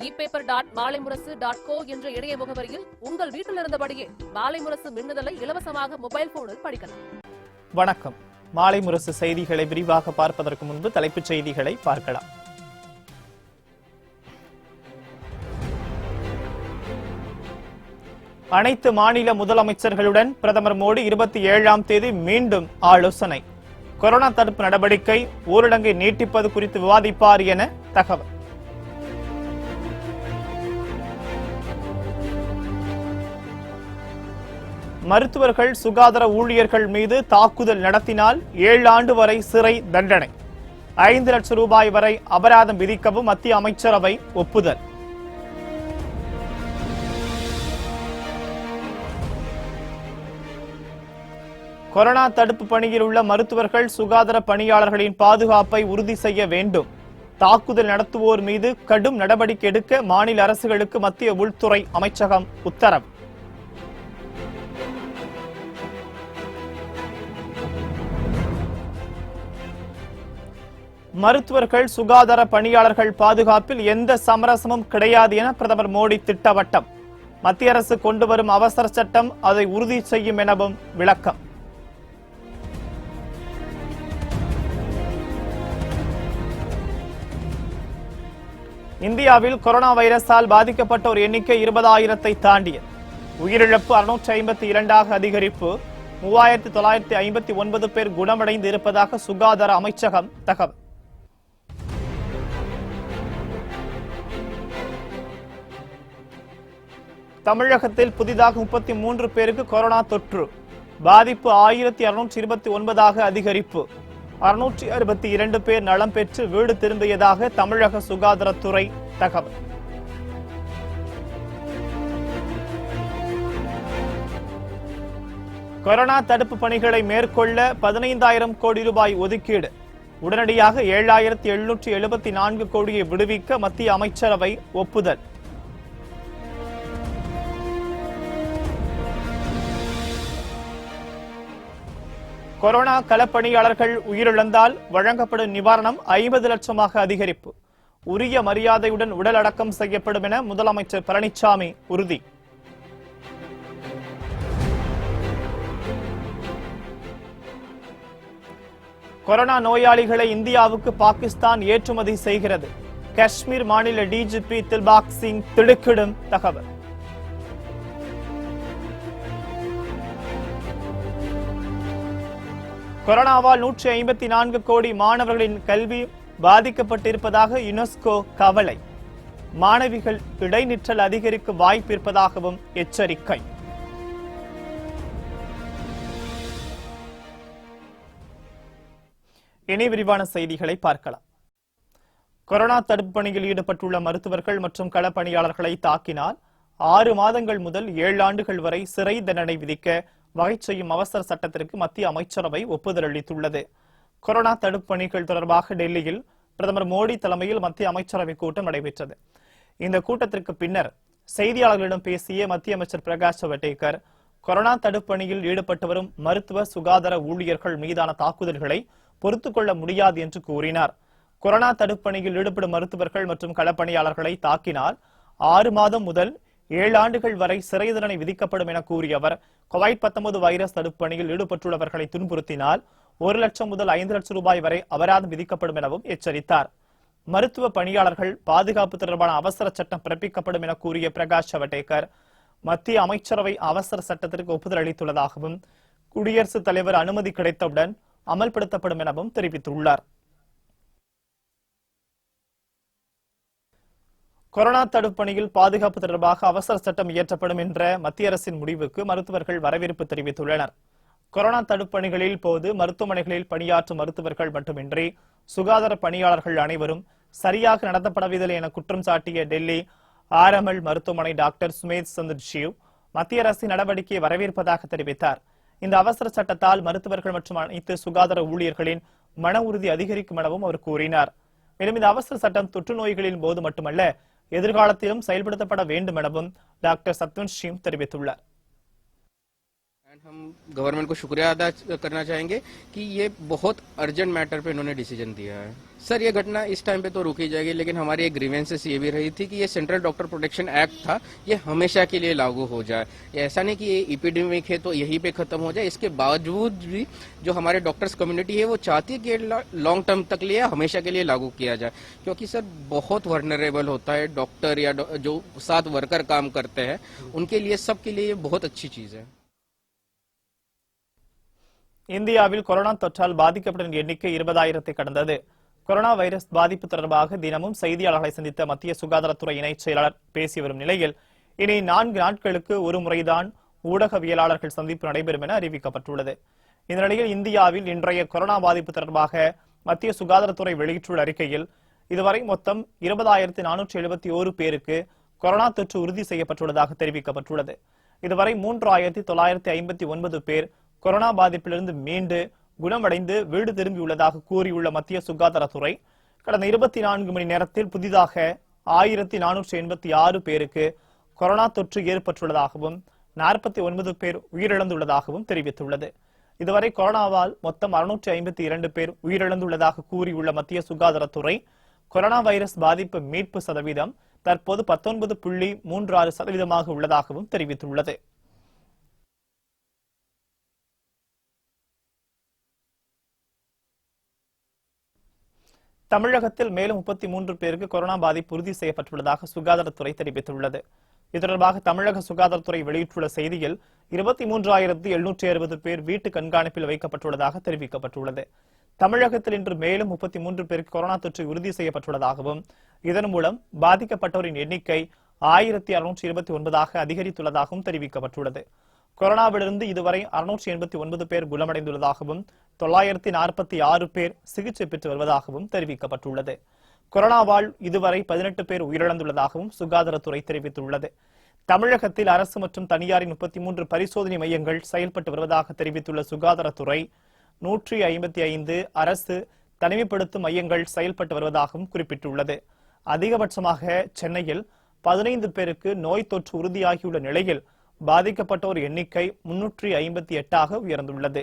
epaper.maalaimurasu.co என்ற இணைய முகவரியில் உங்கள் வீட்டில் இருந்தபடியே மாலை முரசு மின்னுதலை இலவசமாக மொபைல் போனில் படிக்கலாம். வணக்கம். மாலை முரசு செய்திகளை விரிவாக பார்ப்பதற்கு முன்பு தலைப்புச் செய்திகளை பார்க்கலாம். அனைத்து மாநில முதலமைச்சர்களுடன் பிரதமர் மோடி 27ஆம் தேதி மீண்டும் ஆலோசனை. கொரோனா தடுப்பு நடவடிக்கை, ஊரடங்கை நீட்டிப்பது குறித்து விவாதிப்பார் என தகவல். மருத்துவர்கள், சுகாதார ஊழியர்கள் மீது தாக்குதல் நடத்தினால் 7 ஆண்டு வரை சிறை தண்டனை, 5 லட்சம் ரூபாய் வரை அபராதம் விதிக்கவும் மத்திய அமைச்சரவை ஒப்புதல். கொரோனா தடுப்பு பணியில் உள்ள மருத்துவர்கள், சுகாதார பணியாளர்களின் பாதுகாப்பை உறுதி செய்ய வேண்டும். தாக்குதல் நடத்துவோர் மீது கடும் நடவடிக்கை எடுக்க மாநில அரசுகளுக்கு மத்திய உள்துறை அமைச்சகம் உத்தரவு. மருத்துவர்கள், சுகாதார பணியாளர்கள் பாதுகாப்பில் எந்த சமரசமும் கிடையாது என பிரதமர் மோடி திட்டவட்டம். மத்திய அரசு கொண்டு வரும் அவசர சட்டம் அதை உறுதி செய்யும் எனவும் விளக்கம். இந்தியாவில் கொரோனா வைரஸால் பாதிக்கப்பட்டோர் எண்ணிக்கை 20,000-ஐ தாண்டியது. உயிரிழப்பு 652ஆக அதிகரிப்பு. 3,959 பேர் குணமடைந்து இருப்பதாக சுகாதார அமைச்சகம் தகவல். தமிழகத்தில் புதிதாக 33 பேருக்கு கொரோனா தொற்று. பாதிப்பு 1,629ஆக அதிகரிப்பு. 662 பேர் நலம் பெற்று வீடு திரும்பியதாக தமிழக சுகாதாரத்துறை தகவல். கொரோனா தடுப்பு பணிகளை மேற்கொள்ள 15,000 கோடி ரூபாய் ஒதுக்கீடு. உடனடியாக 7,774 கோடியை விடுவிக்க மத்திய அமைச்சரவை ஒப்புதல். கொரோனா களப்பணியாளர்கள் உயிரிழந்தால் வழங்கப்படும் நிவாரணம் 50 லட்சமாக அதிகரிப்பு. உரிய மரியாதையுடன் உடல் அடக்கம் செய்யப்படும் என முதலமைச்சர் பழனிசாமி உறுதி. கொரோனா நோயாளிகளை இந்தியாவுக்கு பாகிஸ்தான் ஏற்றுமதி செய்கிறது. காஷ்மீர் மாநில டிஜிபி தில்பாக் சிங் திடுக்கிடும் தகவல். கொரோனாவால் 154 கோடி மாணவர்களின் கல்வி பாதிக்கப்பட்டிருப்பதாக யுனெஸ்கோ கவலை. மாணவிகள் இடைநிற்றல் அதிகரிக்க வாய்ப்பு இருப்பதாகவும் எச்சரிக்கை. இனி விரிவான செய்திகளை பார்க்கலாம். கொரோனா தடுப்பு பணியில் ஈடுபட்டுள்ள மருத்துவர்கள் மற்றும் களப்பணியாளர்களை தாக்கினால் 6 மாதங்கள் முதல் 7 ஆண்டுகள் வரை சிறை தண்டனை விதிக்க வகை செய்யும் அவசர சட்டத்திற்கு மத்திய அமைச்சரவை ஒப்புதல் அளித்துள்ளது. கொரோனா தடுப்பு பணிகள் தொடர்பாக டெல்லியில் பிரதமர் மோடி தலைமையில் மத்திய அமைச்சரவை கூட்டம் நடைபெற்றது. இந்த கூட்டத்திற்கு பின்னர் செய்தியாளர்களிடம் பேசிய மத்திய அமைச்சர் பிரகாஷ் ஜவடேகர், கொரோனா தடுப்பு பணியில் ஈடுபட்டு வரும் மருத்துவ, சுகாதார ஊழியர்கள் மீதான தாக்குதல்களை பொறுத்துக் கொள்ள முடியாது என்று கூறினார். கொரோனா தடுப்பு பணியில் ஈடுபடும் மருத்துவர்கள் மற்றும் களப்பணியாளர்களை தாக்கினால் 6 மாதம் முதல் 7 ஆண்டுகள் வரை சிறை தண்டனை விதிக்கப்படும் என கூறிய அவர், கோவிட்-19 வைரஸ் தடுப்பு பணியில் ஈடுபட்டுள்ளவர்களை துன்புறுத்தினால் 1 லட்சம் முதல் 5 லட்சம் ரூபாய் வரை அபராதம் விதிக்கப்படும் எனவும் எச்சரித்தார். மருத்துவ பணியாளர்கள் பாதுகாப்பு தொடர்பான அவசர சட்டம் பிறப்பிக்கப்படும் என கூறிய பிரகாஷ் ஜவடேகர், மத்திய அமைச்சரவை அவசர சட்டத்திற்கு ஒப்புதல் அளித்துள்ளதாகவும் குடியரசுத் தலைவர் அனுமதி கிடைத்தவுடன் அமல்படுத்தப்படும் எனவும் தெரிவித்துள்ளார். கொரோனா தடுப்பு பணியில் பாதுகாப்பு தொடர்பாக அவசர சட்டம் இயற்றப்படும் என்ற மத்திய அரசின் முடிவுக்கு மருத்துவர்கள் வரவேற்பு தெரிவித்துள்ளனர். கொரோனா தடுப்பு பணிகளில் போது மருத்துவமனைகளில் பணியாற்றும் மருத்துவர்கள் மட்டுமின்றி சுகாதார பணியாளர்கள் அனைவரும் சரியாக நடத்தப்படவில்லை என குற்றம் சாட்டிய டெல்லி ஆர்எம்எல் மருத்துவமனை டாக்டர் சுமேத் சந்தர் ஷிவ் மத்திய அரசின் நடவடிக்கையை வரவேற்பதாக தெரிவித்தார். இந்த அவசர சட்டத்தால் மருத்துவர்கள் மற்றும் அனைத்து சுகாதார ஊழியர்களின் மன உறுதி அதிகரிக்கும் எனவும் அவர் கூறினார். மேலும் இந்த அவசர சட்டம் தொற்று நோய்களின் போது மட்டுமல்ல, எதிர்காலத்திலும் செயல்படுத்தப்பட வேண்டும் எனவும் டாக்டர் சத்வந்த் சிங் தெரிவித்துள்ளார். एंड हम गवर्नमेंट को शुक्रिया अदा करना चाहेंगे कि ये बहुत अर्जेंट मैटर पे इन्होंने डिसीजन दिया है। सर ये घटना इस टाइम पे तो रुकी जाएगी, लेकिन हमारी एक ग्रीवेंसेस ये भी रही थी कि ये सेंट्रल डॉक्टर प्रोटेक्शन एक्ट था, ये हमेशा के लिए लागू हो जाए। ये ऐसा नहीं कि ये इपिडेमिक है तो यहीं पे खत्म हो जाए। इसके बावजूद भी जो हमारे डॉक्टर्स कम्युनिटी है वो चाहती है कि लॉन्ग टर्म तक लिए हमेशा के लिए लागू किया जाए, क्योंकि सर बहुत वर्नरेबल होता है डॉक्टर या जो साथ वर्कर काम करते हैं, उनके लिए सबके लिए ये बहुत अच्छी चीज है। இந்தியாவில் கொரோனா தொற்றால் பாதிக்கப்பட்ட எண்ணிக்கை 20,000 கடந்தது. கொரோனா வைரஸ் பாதிப்பு தொடர்பாக தினமும் செய்தியாளர்களை சந்தித்த மத்திய சுகாதாரத்துறை இணைச் செயலாளர் பேசி வரும் நிலையில் இனி 4 நாட்களுக்கு ஒரு முறைதான் ஊடகவியலாளர்கள் சந்திப்பு நடைபெறும் என அறிவிக்கப்பட்டுள்ளது. இந்த நிலையில் இந்தியாவில் இன்றைய கொரோனா பாதிப்பு தொடர்பாக மத்திய சுகாதாரத்துறை வெளியிட்டுள்ள அறிக்கையில் இதுவரை மொத்தம் 20,471 பேருக்கு கொரோனா தொற்று உறுதி செய்யப்பட்டுள்ளதாக தெரிவிக்கப்பட்டுள்ளது. இதுவரை 3,959 பேர் கொரோனா பாதிப்பிலிருந்து மீண்டு குணமடைந்து வீடு திரும்பியுள்ளதாக கூறியுள்ள மத்திய சுகாதாரத்துறை கடந்த 24 மணி நேரத்தில் புதிதாக 1,486 பேருக்கு கொரோனா தொற்று ஏற்பட்டுள்ளதாகவும் 49 பேர் உயிரிழந்துள்ளதாகவும் தெரிவித்துள்ளது. இதுவரை கொரோனாவால் மொத்தம் 652 பேர் உயிரிழந்துள்ளதாக கூறியுள்ள மத்திய சுகாதாரத்துறை கொரோனா வைரஸ் பாதிப்பு மீட்பு சதவீதம் தற்போது 19.36% உள்ளதாகவும் தெரிவித்துள்ளது. தமிழகத்தில் மேலும் 33 பேருக்கு கொரோனா பாதிப்பு உறுதி செய்யப்பட்டுள்ளதாக சுகாதாரத்துறை தெரிவித்துள்ளது. இது தொடர்பாக தமிழக சுகாதாரத்துறை வெளியிட்டுள்ள செய்தியில் 23,760 பேர் வீட்டு கண்காணிப்பில் வைக்கப்பட்டுள்ளதாக தெரிவிக்கப்பட்டுள்ளது. தமிழகத்தில் இன்று மேலும் 33 பேருக்கு கொரோனா தொற்று உறுதி செய்யப்பட்டுள்ளதாகவும் இதன் மூலம் பாதிக்கப்பட்டோரின் எண்ணிக்கை 1,629 அதிகரித்துள்ளதாகவும் தெரிவிக்கப்பட்டுள்ளது. கொரோனாவிலிருந்து இதுவரை 689 பேர் குணமடைந்துள்ளதாகவும் 946 பேர் சிகிச்சை பெற்று வருவதாகவும் தெரிவிக்கப்பட்டுள்ளது. கொரோனாவால் இதுவரை 18 பேர் உயிரிழந்துள்ளதாகவும் சுகாதாரத்துறை தெரிவித்துள்ளது. தமிழகத்தில் அரசு மற்றும் தனியாரின் 33 பரிசோதனை மையங்கள் செயல்பட்டு வருவதாக தெரிவித்துள்ள சுகாதாரத்துறை 155 அரசு தனிமைப்படுத்தும் மையங்கள் செயல்பட்டு வருவதாகவும் குறிப்பிட்டுள்ளது. அதிகபட்சமாக சென்னையில் 15 பேருக்கு நோய் தொற்று உறுதியாகியுள்ள நிலையில் பாதிக்கப்பட்டோர் எண்ணிக்கை 358 உயர்ந்துள்ளது.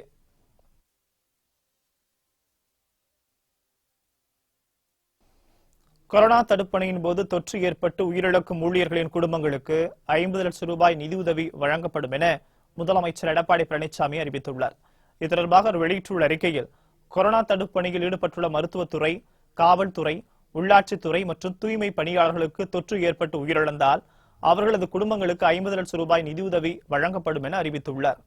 கொரோனா தடுப்பணையின் போது தொற்று ஏற்பட்டு உயிரிழக்கும் ஊழியர்களின் குடும்பங்களுக்கு 50 லட்சம் ரூபாய் நிதியுதவி வழங்கப்படும் என முதலமைச்சர் எடப்பாடி பழனிசாமி அறிவித்துள்ளார். இது தொடர்பாக அவர் வெளியிட்டுள்ள அறிக்கையில் கொரோனா தடுப்பணியில் ஈடுபட்டுள்ள மருத்துவத்துறை, காவல்துறை, உள்ளாட்சித்துறை மற்றும் தூய்மை பணியாளர்களுக்கு தொற்று ஏற்பட்டு உயிரிழந்தால் அவர்களது குடும்பங்களுக்கு 50 லட்சம் ரூபாய் நிதியுதவி வழங்கப்படும் என அறிவித்துள்ளார்.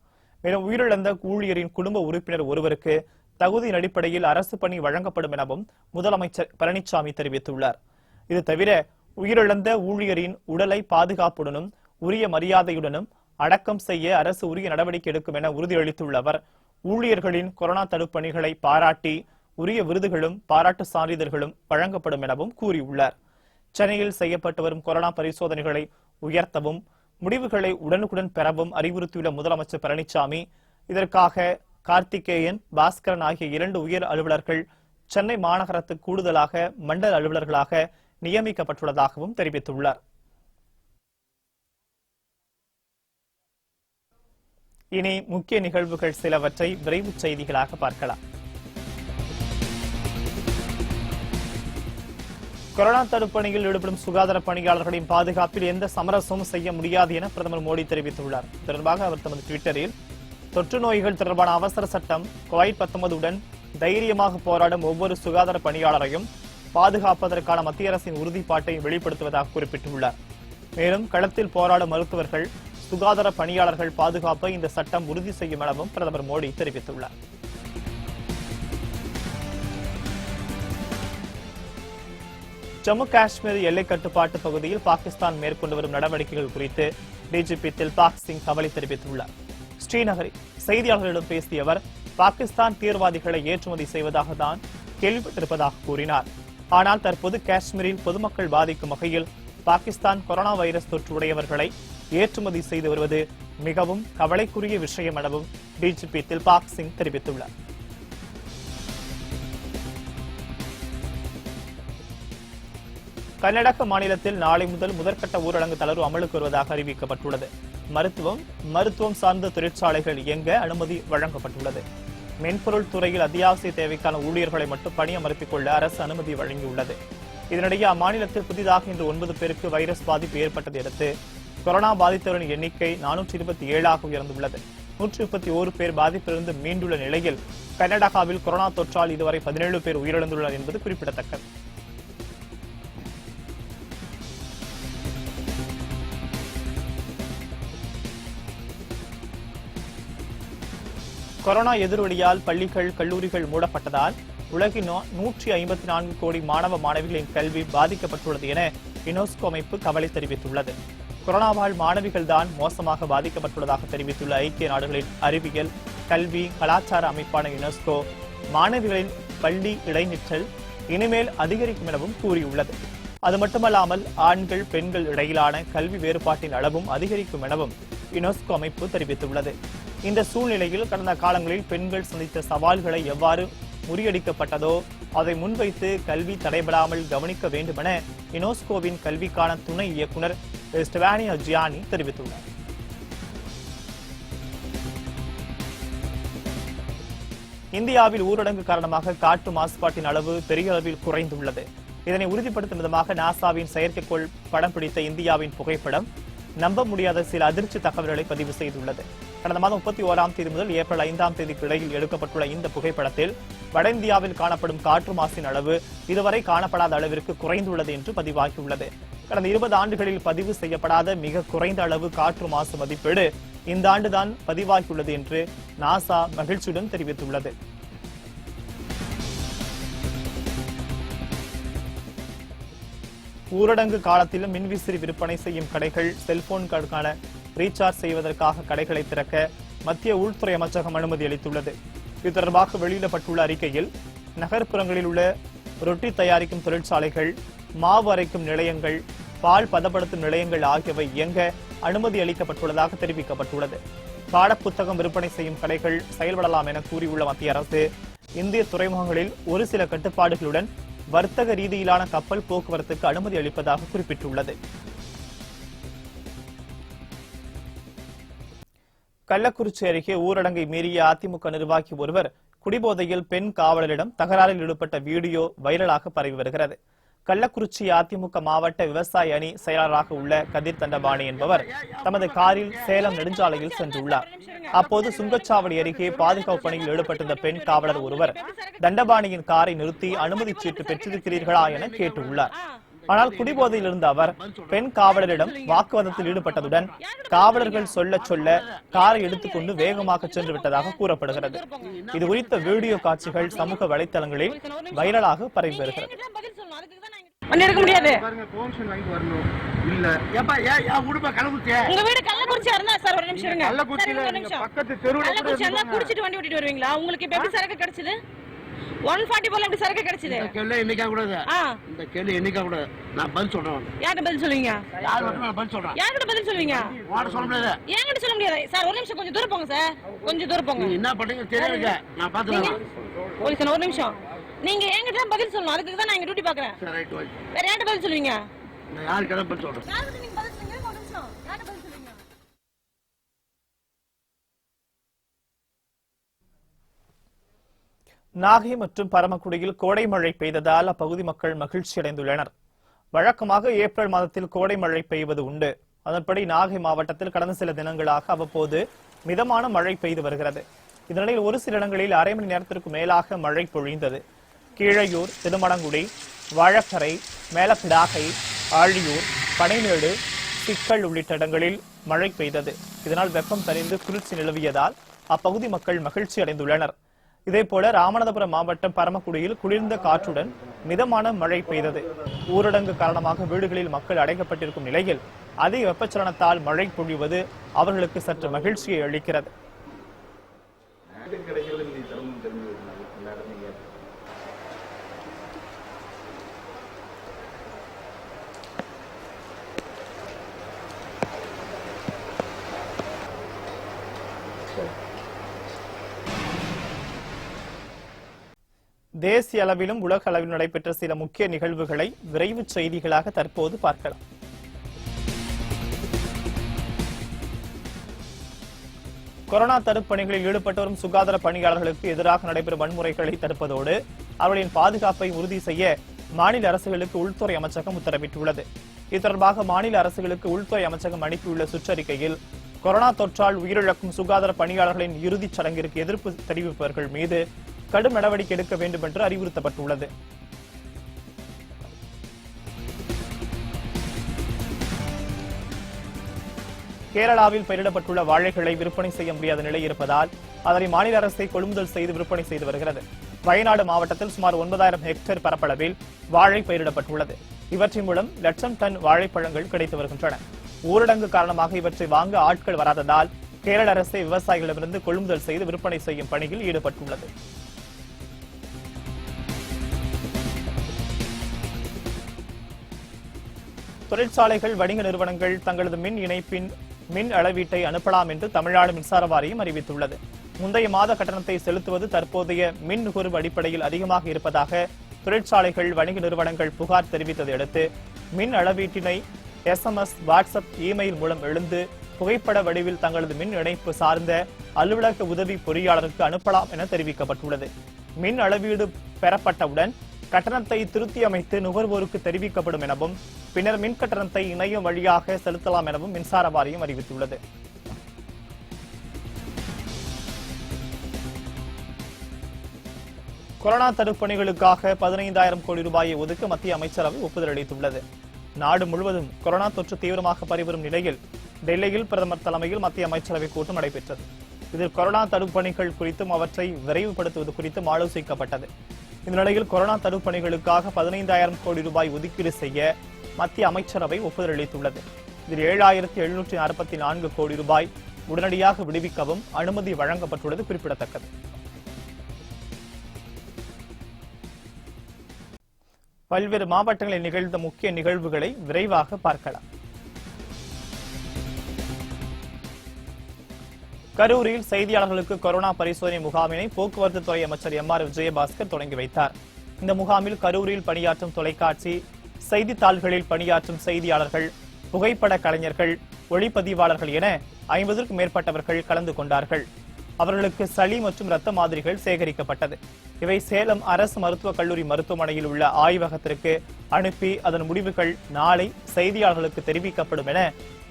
மேலும் உயிரிழந்த ஊழியரின் குடும்ப உறுப்பினர் ஒருவருக்கு தகுதியின் அடிப்படையில் அரசு பணி வழங்கப்படும் எனவும் முதலமைச்சர் பழனிசாமி தெரிவித்துள்ளார். இது தவிர உயிரிழந்த ஊழியரின் உடலை பாதுகாப்புடனும் உரிய மரியாதையுடனும் அடக்கம் செய்ய அரசு உரிய நடவடிக்கை எடுக்கும் என உறுதியளித்துள்ள அவர் ஊழியர்களின் கொரோனா தடுப்பணிகளை பாராட்டி உரிய விருதுகளும் பாராட்டு சான்றிதழ்களும் வழங்கப்படும் எனவும் கூறியுள்ளார். சென்னையில் செய்யப்பட்டு வரும் கொரோனா பரிசோதனைகளை உயர்த்தவும் முடிவுகளை உடனுக்குடன் பெறவும் அறிவுறுத்தியுள்ள முதலமைச்சர் பழனிசாமி இதற்காக கார்த்திகேயன், பாஸ்கரன் ஆகிய 2 உயர் அலுவலர்கள் சென்னை மாநகரத்துக்கு கூடுதலாக மண்டல அலுவலர்களாக நியமிக்கப்பட்டுள்ளதாகவும் தெரிவித்துள்ளார். இனி முக்கிய நிகழ்வுகள் சிலவற்றை விரைவுச் செய்திகளாக பார்க்கலாம். கொரோனா தடுப்பணியில் ஈடுபடும் சுகாதார பணியாளர்களின் பாதுகாப்பில் எந்த சமரசமும் செய்ய முடியாது என பிரதமர் மோடி தெரிவித்துள்ளார். தொடர்பாக அவர் தமது ட்விட்டரில் தொற்று நோய்கள் தொடர்பான அவசர சட்டம் கோவிட்-19 உடன் தைரியமாக போராடும் ஒவ்வொரு சுகாதார பணியாளரையும் பாதுகாப்பதற்கான மத்திய அரசின் உறுதிப்பாட்டை வெளிப்படுத்துவதாக குறிப்பிட்டுள்ளார். மேலும் களத்தில் போராடும் மருத்துவர்கள், சுகாதார பணியாளர்கள் பாதுகாப்பை இந்த சட்டம் உறுதி செய்யும் எனவும் பிரதமர் மோடி தெரிவித்துள்ளார். ஜம்மு காஷ்மீர் எல்லை கட்டுப்பாட்டு பகுதியில் பாகிஸ்தான் மேற்கொண்டு வரும் நடவடிக்கைகள் குறித்து டிஜிபி தில்பாக் சிங் கவலை தெரிவித்துள்ளார். ஸ்ரீநகரில் செய்தியாளர்களிடம் பேசிய அவர் பாகிஸ்தான் தீவிரவாதிகளை ஏற்றுமதி செய்வதாக தான் கேள்விப்பட்டிருப்பதாக கூறினார். ஆனால் தற்போது காஷ்மீரில் பொதுமக்கள் பாதிக்கும் வகையில் பாகிஸ்தான் கொரோனா வைரஸ் தொற்று உடையவர்களை ஏற்றுமதி செய்து வருவது மிகவும் கவலைக்குரிய விஷயம் எனவும் டிஜிபி தில்பாக் சிங் தெரிவித்துள்ளார். கர்நாடக மாநிலத்தில் நாளை முதல் முதற்கட்ட ஊரடங்கு தளர்வு அமலுக்கு வருவதாக அறிவிக்கப்பட்டுள்ளது. மருத்துவம் சார்ந்த தொழிற்சாலைகள் இயங்க அனுமதி வழங்கப்பட்டுள்ளது. மென்பொருள் துறையில் அத்தியாவசிய தேவைக்கான ஊழியர்களை மட்டும் பணியமர்த்திக் கொள்ள அரசு அனுமதி வழங்கியுள்ளது. இதனிடையே அம்மாநிலத்தில் புதிதாக இன்று 9 பேருக்கு வைரஸ் பாதிப்பு ஏற்பட்டதை அடுத்து கொரோனா பாதித்தவரின் எண்ணிக்கை 427 உயர்ந்துள்ளது. 131 பேர் பாதிப்பிலிருந்து மீண்டுள்ள நிலையில் கர்நாடகாவில் கொரோனா தொற்றால் இதுவரை 17 பேர் உயிரிழந்துள்ளனர் என்பது குறிப்பிடத்தக்கது. கொரோனா எதிரொலியால் பள்ளிகள், கல்லூரிகள் மூடப்பட்டதால் உலகின் 154 கோடி மாணவ மாணவிகளின் கல்வி பாதிக்கப்பட்டுள்ளது என யுனெஸ்கோ அமைப்பு கவலை தெரிவித்துள்ளது. கொரோனாவால் மாணவிகள் தான் மோசமாக பாதிக்கப்பட்டுள்ளதாக தெரிவித்துள்ள ஐக்கிய நாடுகளின் அறிவியல், கல்வி, கலாச்சார அமைப்பான யுனெஸ்கோ மாணவிகளின் பள்ளி இடைநிற்றல் இனிமேல் அதிகரிக்கும் எனவும் கூறியுள்ளது. அது மட்டுமல்லாமல் ஆண்கள், பெண்கள் இடையிலான கல்வி வேறுபாட்டின் அளவும் அதிகரிக்கும் எனவும் யுனெஸ்கோ அமைப்பு தெரிவித்துள்ளது. இந்த சூழ்நிலையில் கடந்த காலங்களில் பெண்கள் சந்தித்த சவால்களை எவ்வாறு முறியடிக்கப்பட்டதோ அதை முன்வைத்து கல்வி தடைபடாமல் கவனிக்க வேண்டும் என யுனெஸ்கோவின் கல்விக்கான துணை இயக்குநர் ஸ்டெவானியா ஜியானி தெரிவித்துள்ளார். இந்தியாவில் ஊரடங்கு காரணமாக காற்று மாசுபாட்டின் அளவு பெரிய அளவில் குறைந்துள்ளது. இதனை உறுதிப்படுத்தும் விதமாக நாசாவின் செயற்கைக்கோள் படம் பிடித்த இந்தியாவின் புகைப்படம் நம்ப முடியாத சில அதிர்ச்சி தகவல்களை பதிவு செய்துள்ளது. கடந்த மாதம் 31ஆம் தேதி முதல் ஏப்ரல் 5ஆம் தேதிக்கு இடையில் எடுக்கப்பட்டுள்ள இந்த புகைப்படத்தில் வட இந்தியாவில் காணப்படும் காற்று மாசின் அளவு இதுவரை காணப்படாத அளவிற்கு குறைந்துள்ளது என்று பதிவாகியுள்ளது. கடந்த 20 ஆண்டுகளில் பதிவு செய்யப்படாத மிக குறைந்த அளவு காற்று மாசு மதிப்பீடு இந்த ஆண்டுதான் பதிவாகியுள்ளது என்று நாசா மகிழ்ச்சியுடன் தெரிவித்துள்ளது. ஊரடங்கு காலத்திலும் மின்விசிறி விற்பனை செய்யும் கடைகள், செல்போன்களுக்கான ரீசார்ஜ் செய்வதற்காக கடைகளை திறக்க மத்திய உள்துறை அமைச்சகம் அனுமதி அளித்துள்ளது. இது தொடர்பாக வெளியிடப்பட்டுள்ள அறிக்கையில் நகர்ப்புறங்களில் உள்ள ரொட்டி தயாரிக்கும் தொழிற்சாலைகள், மாவு அரைக்கும் நிலையங்கள், பால் பதப்படுத்தும் நிலையங்கள் ஆகியவை இயங்க அனுமதி அளிக்கப்பட்டுள்ளதாக தெரிவிக்கப்பட்டுள்ளது. பாடப்புத்தகம் விற்பனை செய்யும் கடைகள் செயல்படலாம் என கூறியுள்ள மத்திய அரசு இந்திய துறைமுகங்களில் ஒரு சில கட்டுப்பாடுகளுடன் வர்த்தக ரீதியிலான கப்பல் போக்குவரத்துக்கு அனுமதி அளிப்பதாக குறிப்பிட்டுள்ளது. கள்ளக்குறிச்சி அருகே ஊரடங்கை மீறிய அதிமுக நிர்வாகி ஒருவர் குடிபோதையில் பெண் காவலரிடம் தகராறில் ஈடுபட்ட வீடியோ வைரலாக பரவி வருகிறது. கள்ளக்குறிச்சி அதிமுக மாவட்ட விவசாய அணி செயலாளராக உள்ள கதிர் தண்டபாணி என்பவர் தமது காரில் சேலம் நெடுஞ்சாலையில் சென்றுள்ளார். அப்போது சுங்கச்சாவடி அருகே பாதுகாப்பு பணியில் ஈடுபட்டிருந்த பெண் காவலர் ஒருவர் தண்டபாணியின் காரை நிறுத்தி அனுமதி சீட்டு பெற்றிருக்கிறீர்களா என கேட்டுள்ளார். ஆனால் குடிபோதையில் இருந்த அவர் பெண் காவலரிடம் வாக்குவாதத்தில் ஈடுபட்டதுடன் காவலர்கள் சொல்ல காரை எடுத்துக்கொண்டு வேகமாக சென்று விட்டதாக கூறப்படுகிறது. இது குறித்த வீடியோ காட்சிகள் சமூக வலைதளங்களில் வைரலாக பரவி வருகிறது. எடுக்க முடியாது. உங்க வீடு கள்ளக்குறிச்சியா இருந்தா சார் ஒரு நிமிஷம் இருங்க. பக்கத்து தெருவுல குடிச்சிட்டு வண்டி ஓட்டிட்டு வருவீங்களா? உங்களுக்கு இப்ப எப்படி சரக்கு கிடைச்சது? 144 எப்படி சரக்கு கிடைச்சது? இந்த கேள்வி என்னைக்கா கூடாது. இந்த கேள்வி என்னைக்கா கூடாது. நான் பதில் சொல்றேன். யார்கிட்ட பதில் சொல்லுவீங்க? யார் மட்டும் பதில் சொல்றேன். யார்கிட்ட பதில் சொல்லுவீங்க? வாட சொல்ல முடியாது. ஏன்கிட்ட சொல்ல முடியாது சார். ஒரு நிமிஷம் கொஞ்சம் தூரம் போங்க சார். கொஞ்சம் தூரம் போங்க. என்ன பண்றீங்க தெரியல. நான் பாத்துறேன். போலீஸ் ஒரு நிமிஷம். நீங்க என்கிட்ட பதில் சொல்லணும். அதுக்கு தான் நான் இங்க டியூட்டி பாக்குறேன். சரி ரைட் ஓகே. வேற யார்கிட்ட பதில் சொல்லுவீங்க? நான் யார்கிட்ட பதில் சொல்றேன். யார்கிட்ட நீங்க பதில் சொல்லுங்க. ஒரு நிமிஷம். யார்கிட்ட பதில் சொல்லுவீங்க? நாகை மற்றும் பரமக்குடியில் கோடை மழை பெய்ததால் அப்பகுதி மக்கள் மகிழ்ச்சி அடைந்துள்ளனர். வழக்கமாக ஏப்ரல் மாதத்தில் கோடை மழை பெய்வது உண்டு. அதன்படி நாகை மாவட்டத்தில் கடந்த சில தினங்களாக அவ்வப்போது மிதமான மழை பெய்து வருகிறது. இதனிடையில் ஒரு சில இடங்களில் அரை மணி நேரத்திற்கு மேலாக மழை பொழிந்தது. கீழையூர், திருமணங்குடி, வாழக்கரை, மேலப்பிடாகை, ஆழியூர், பனைமேடு, சிக்கல் உள்ளிட்ட இடங்களில் மழை பெய்தது. இதனால் வெப்பம் தணிந்து குளிர்ச்சி நிலவியதால் அப்பகுதி மக்கள் மகிழ்ச்சி அடைந்துள்ளனர். இதேபோல ராமநாதபுரம் மாவட்டம் பரமக்குடியில் குளிர்ந்த காற்றுடன் மிதமான மழை பெய்தது. ஊரடங்கு காரணமாக வீடுகளில் மக்கள் அடைக்கப்பட்டிருக்கும் நிலையில் அதிக வெப்பச்சலனத்தால் மழை பொழிவது அவர்களுக்கு சற்று மகிழ்ச்சியை அளிக்கிறது. தேசிய அளவிலும் உலக அளவிலும் நடைபெற்ற சில முக்கிய நிகழ்வுகளை விரைவு செய்திகளாக தற்போது பார்க்கலாம். கொரோனா தடுப்பு பணிகளில் ஈடுபட்டு வரும் சுகாதார பணியாளர்களுக்கு எதிராக நடைபெறும் வன்முறைகளை தடுப்பதோடு அவர்களின் பாதுகாப்பை உறுதி செய்ய மாநில அரசுகளுக்கு உள்துறை அமைச்சகம் உத்தரவிட்டுள்ளது. இது தொடர்பாக மாநில அரசுகளுக்கு உள்துறை அமைச்சகம் அனுப்பியுள்ள சுற்றறிக்கையில் கொரோனா தொற்றால் உயிரிழக்கும் சுகாதார பணியாளர்களின் இறுதிச் சடங்கிற்கு எதிர்ப்பு தெரிவிப்பவர்கள் மீது கடும் நடவடிக்கை எடுக்க வேண்டும் என்று அறிவுறுத்தப்பட்டுள்ளது. கேரளாவில் பயிரிடப்பட்டுள்ள வாழைகளை விற்பனை செய்ய முடியாத நிலை இருப்பதால் அதனை மாநில அரசை கொள்முதல் செய்து விற்பனை செய்து வருகிறது. வயநாடு மாவட்டத்தில் சுமார் 9,000 ஹெக்டேர் பரப்பளவில் வாழை பயிரிடப்பட்டுள்ளது. இவற்றின் மூலம் லட்சம் டன் வாழைப்பழங்கள் கிடைத்து வருகின்றன. ஊரடங்கு காரணமாக இவற்றை வாங்க ஆட்கள் வராததால் கேரள அரசை விவசாயிகளிடமிருந்து கொள்முதல் செய்து விற்பனை செய்யும் பணியில் ஈடுபட்டுள்ளது. தொழிற்சாலைகள், வணிக நிறுவனங்கள் தங்களது மின் இணைப்பின் மின் அளவீட்டை அனுப்பலாம் என்று தமிழ்நாடு மின்சார வாரியம் அறிவித்துள்ளது. முந்தைய மாத கட்டணத்தை செலுத்துவது தற்போதைய மின் நுகர்வு அடிப்படையில் அதிகமாக இருப்பதாக தொழிற்சாலைகள், வணிக நிறுவனங்கள் புகார் தெரிவித்ததை அடுத்து மின் அளவீட்டினை SMS, வாட்ஸ்அப், இமெயில் மூலம் எழுந்து புகைப்பட வடிவில் தங்களது மின் இணைப்பு சார்ந்த அலுவலக உதவி பொறியாளருக்கு அனுப்பலாம் என தெரிவிக்கப்பட்டுள்ளது. மின் அளவீடு பெறப்பட்டவுடன் கட்டணத்தை திருத்தி அமைத்து நுகர்வோருக்கு தெரிவிக்கப்படும் எனவும் பின்னர் மின் கட்டணத்தை இணையம் வழியாக செலுத்தலாம் எனவும் மின்சார வாரியம் அறிவித்துள்ளது. கொரோனா தடுப்பு பணிகளுக்காக 15,000 கோடி ரூபாயை ஒதுக்க மத்திய அமைச்சரவை ஒப்புதல் அளித்துள்ளது. நாடு முழுவதும் கொரோனா தொற்று தீவிரமாக பரவிவரும் நிலையில் டெல்லியில் பிரதமர் தலைமையில் மத்திய அமைச்சரவை கூட்டம் நடைபெற்றது. இதில் கொரோனா தடுப்பு பணிகள் குறித்தும் அவற்றை விரைவுபடுத்துவது குறித்தும் ஆலோசிக்கப்பட்டது. இந்த நிலையில் கொரோனா தடுப்பு பணிகளுக்காக 15,000 கோடி ரூபாய் ஒதுக்கீடு செய்ய மத்திய அமைச்சரவை ஒப்புதல் அளித்துள்ளது. இதில் 7,744 கோடி ரூபாய் உடனடியாக விடுவிக்கவும் அனுமதி வழங்கப்பட்டுள்ளது குறிப்பிடத்தக்கது. பல்வேறு மாவட்டங்களில் நிகழ்ந்த முக்கிய நிகழ்வுகளை விரைவாக பார்க்கலாம். கரூரில் செய்தியாளர்களுக்கு கொரோனா பரிசோதனை முகாமினை போக்குவரத்து துறை அமைச்சர் MR விஜயபாஸ்கர் தொடங்கி வைத்தார். இந்த முகாமில் கரூரில் பணியாற்றும் தொலைக்காட்சி, செய்தித்தாள்களில் பணியாற்றும் செய்தியாளர்கள், புகைப்பட கலைஞர்கள், ஒளிப்பதிவாளர்கள் என 50க்கும் மேற்பட்டவர்கள் கலந்து கொண்டார்கள். அவர்களுக்கு சளி மற்றும் இரத்த மாதிரிகள் சேகரிக்கப்பட்டது. இவை சேலம் அரசு மருத்துவக் கல்லூரி மருத்துவமனையில் உள்ள ஆய்வகத்திற்கு அனுப்பி அதன் முடிவுகள் நாளை செய்தியாளர்களுக்கு தெரிவிக்கப்படும் என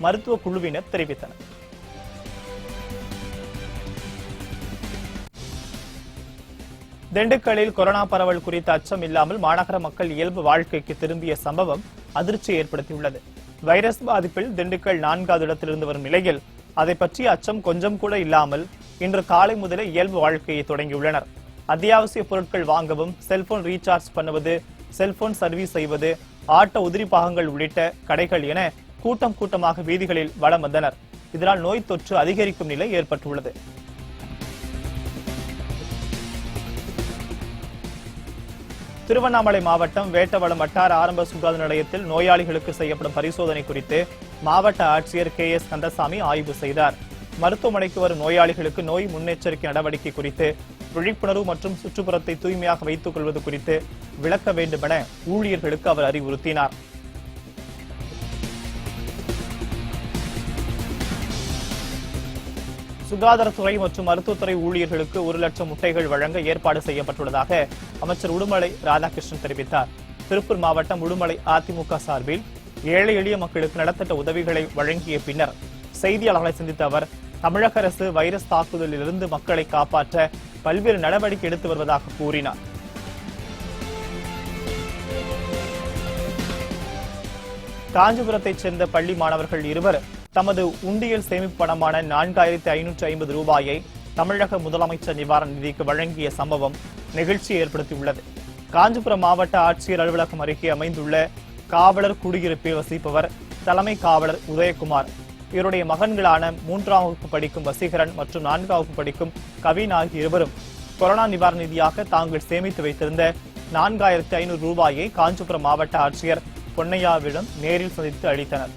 மருத்துவ குழுவினர் தெரிவித்தனர். திண்டுக்கல்லில் கொரோனா பரவல் குறித்த அச்சம் இல்லாமல் மாநகர மக்கள் இயல்பு வாழ்க்கைக்கு திரும்பிய சம்பவம் அதிர்ச்சியை ஏற்படுத்தியுள்ளது. வைரஸ் பாதிப்பில் திண்டுக்கல் 4வது இடத்திலிருந்து வரும் நிலையில் அதை பற்றி அச்சம் கொஞ்சம் கூட இல்லாமல் இன்று காலை முதலே இயல்பு வாழ்க்கையை தொடங்கியுள்ளனர். அத்தியாவசிய பொருட்கள் வாங்கவும், செல்போன் ரீசார்ஜ் பண்ணுவது, செல்போன் சர்வீஸ் செய்வது, ஆட்டோ உதிரி பாகங்கள் உள்ளிட்ட கடைகள் என கூட்டம் கூட்டமாக வீதிகளில் வலம் வந்தனர். இதனால் நோய் தொற்று அதிகரிக்கும் நிலை ஏற்பட்டுள்ளது. திருவண்ணாமலை மாவட்டம் வேட்டவளம் வட்டார ஆரம்ப சுகாதார நிலையத்தில் நோயாளிகளுக்கு செய்யப்படும் பரிசோதனை குறித்து மாவட்ட ஆட்சியர் KS கந்தசாமி ஆய்வு செய்தார். மருத்துவமனைக்கு வரும் நோயாளிகளுக்கு நோய் முன்னெச்சரிக்கை நடவடிக்கை குறித்து விழிப்புணர்வு மற்றும் சுற்றுப்புறத்தை தூய்மையாக வைத்துக் கொள்வது குறித்து விளக்க வேண்டும் என ஊழியர்களுக்கு அவர் அறிவுறுத்தினார். சுகாதாரத்துறை மற்றும் மருத்துவத்துறை ஊழியர்களுக்கு 1 லட்சம் முட்டைகள் வழங்க ஏற்பாடு செய்யப்பட்டுள்ளதாக அமைச்சர் உடுமலை ராதாகிருஷ்ணன் தெரிவித்தார். திருப்பூர் மாவட்டம் உடுமலை அதிமுக சார்பில் ஏழை எளிய மக்களுக்கு நலத்திட்ட உதவிகளை வழங்கிய பின்னர் செய்தியாளர்களை சந்தித்த அவர் தமிழக அரசு வைரஸ் தாக்குதலில் இருந்து மக்களை காப்பாற்ற பல்வேறு நடவடிக்கை எடுத்து வருவதாக கூறினார். காஞ்சிபுரத்தைச் சேர்ந்த பள்ளி மாணவர்கள் 2 தமது உண்டியல் சேமிப்பு பணமான 4,550 ரூபாயை தமிழக முதலமைச்சர் நிவாரண நிதிக்கு வழங்கிய சம்பவம் நிகழ்ச்சியை ஏற்படுத்தியுள்ளது. காஞ்சிபுரம் மாவட்ட ஆட்சியர் அலுவலகம் அருகே அமைந்துள்ள காவலர் குடியிருப்பில் வசிப்பவர் தலைமை காவலர் உதயகுமார். இவருடைய மகன்களான 3ஆம் வகுப்பு படிக்கும் வசீகரன் மற்றும் 4ஆம் வகுப்பு படிக்கும் கவின் ஆகிய இருவரும் கொரோனா நிவாரண நிதியாக தாங்கள் சேமித்து வைத்திருந்த 4,500 ரூபாயை காஞ்சிபுரம் மாவட்ட ஆட்சியர் பொன்னையாவிடம் நேரில் சந்தித்து அளித்தனர்.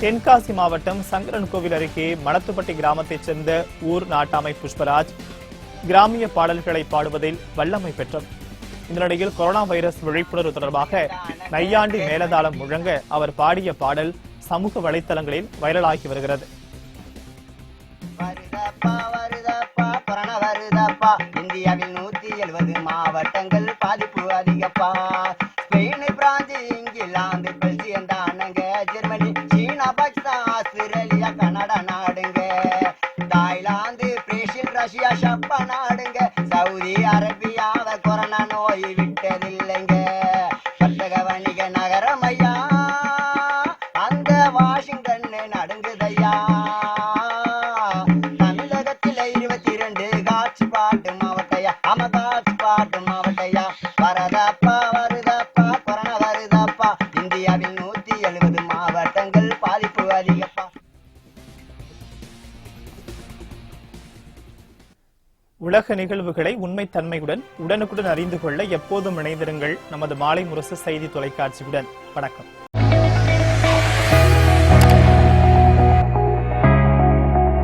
தென்காசி மாவட்டம் சங்கரன்கோவில் அருகே மணத்துப்பட்டி கிராமத்தைச் சேர்ந்த ஊர் நாட்டாமை புஷ்பராஜ் கிராமிய பாடல்களை பாடுவதில் வல்லமை பெற்றவர். இந்த நிலையில் கொரோனா வைரஸ் விழிப்புணர்வு தொடர்பாக நையாண்டி மேலதாளம் முழங்க அவர் பாடிய பாடல் சமூக வலைத்தளங்களில் வைரலாகி வருகிறது. இந்தியாவில் 170 மாவட்டங்கள் பாதிப்பு அதிகப்பா. ஸ்பெயின், பிரான்ஸ், இங்கிலாந்து, பெல்ஜியம் தானுங்க, ஜெர்மனி, சீனா, பாகிஸ்தான், ஆஸ்திரேலியா, கனடா நாடுங்க, தாய்லாந்து, பிரேசில், ரஷ்யா, ஜப்பான் நாடுங்க, சவுதி அரேபியாவ கொரோனா நோய் விட்டதில்லைங்க. வர்த்தக வணிக நகரம் ஐயா, அந்த வாஷிங்டன் நடுங்குதையா. தமிழகத்தில் 22 காட்சி பாட்டு மாவட்டையா, காட்சி பாட்டு மாவட்டையா. வரதப்பா வருதப்பா கொரோனா வருதப்பா. இந்தியாவில் 170 மாவட்டங்கள் பாதிப்பு அதிகப்பா. உலக நிகழ்வுகளை உண்மைத்தன்மையுடன் உடனுக்குடன் அறிந்து கொள்ள எப்போதும் இணைந்திருங்கள் நமது மாலை முரசு செய்தி தொலைக்காட்சியுடன். வணக்கம்.